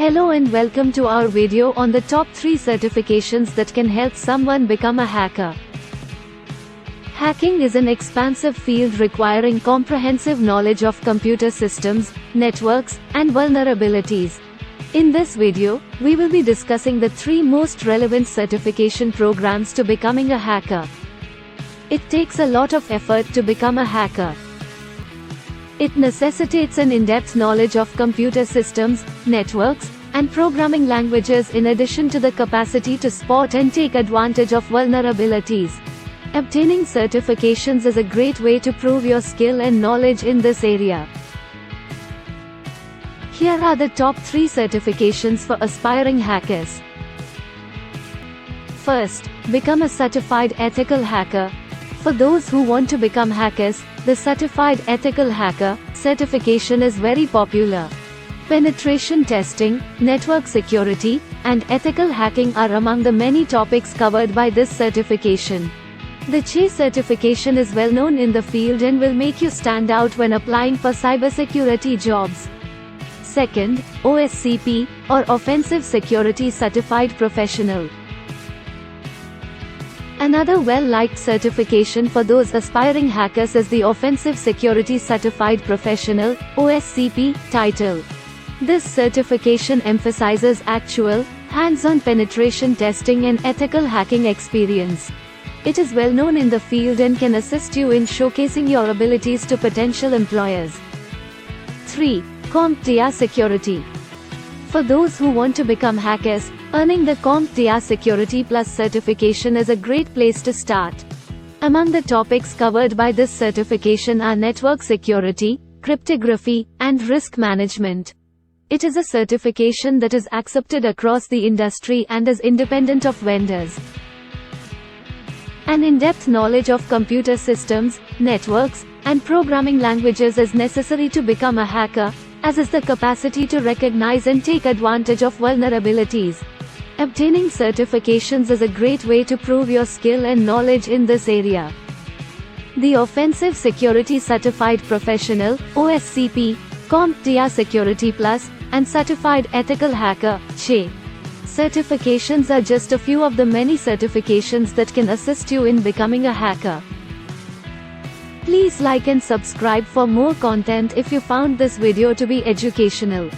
Hello and welcome to our video on the top 3 certifications that can help someone become a hacker. Hacking is an expansive field requiring comprehensive knowledge of computer systems, networks, and vulnerabilities. In this video, we will be discussing the 3 most relevant certification programs to becoming a hacker. It takes a lot of effort to become a hacker. It necessitates an in-depth knowledge of computer systems, networks, and programming languages in addition to the capacity to spot and take advantage of vulnerabilities. Obtaining certifications is a great way to prove your skill and knowledge in this area. Here are the top 3 certifications for aspiring hackers. First, become a certified ethical hacker. For those who want to become hackers, the Certified Ethical Hacker certification is very popular. Penetration testing, network security, and ethical hacking are among the many topics covered by this certification. The CHE certification is well known in the field and will make you stand out when applying for cybersecurity jobs. Second, OSCP, or Offensive Security Certified Professional. Another well-liked certification for those aspiring hackers is the Offensive Security Certified Professional (OSCP) title. This certification emphasizes actual, hands-on penetration testing and ethical hacking experience. It is well known in the field and can assist you in showcasing your abilities to potential employers. 3. CompitA Security. For those who want to become hackers, earning the CompitA Security Plus certification is a great place to start. Among the topics covered by this certification are network security, cryptography, and risk management. It is a certification that is accepted across the industry and is independent of vendors. An in-depth knowledge of computer systems, networks, and programming languages is necessary to become a hacker, as is the capacity to recognize and take advantage of vulnerabilities. Obtaining certifications is a great way to prove your skill and knowledge in this area. The Offensive Security Certified Professional (OSCP), CompitA Security Plus, and Certified Ethical Hacker (CHE) certifications are just a few of the many certifications that can assist you in becoming a hacker. Please like and subscribe for more content if you found this video to be educational.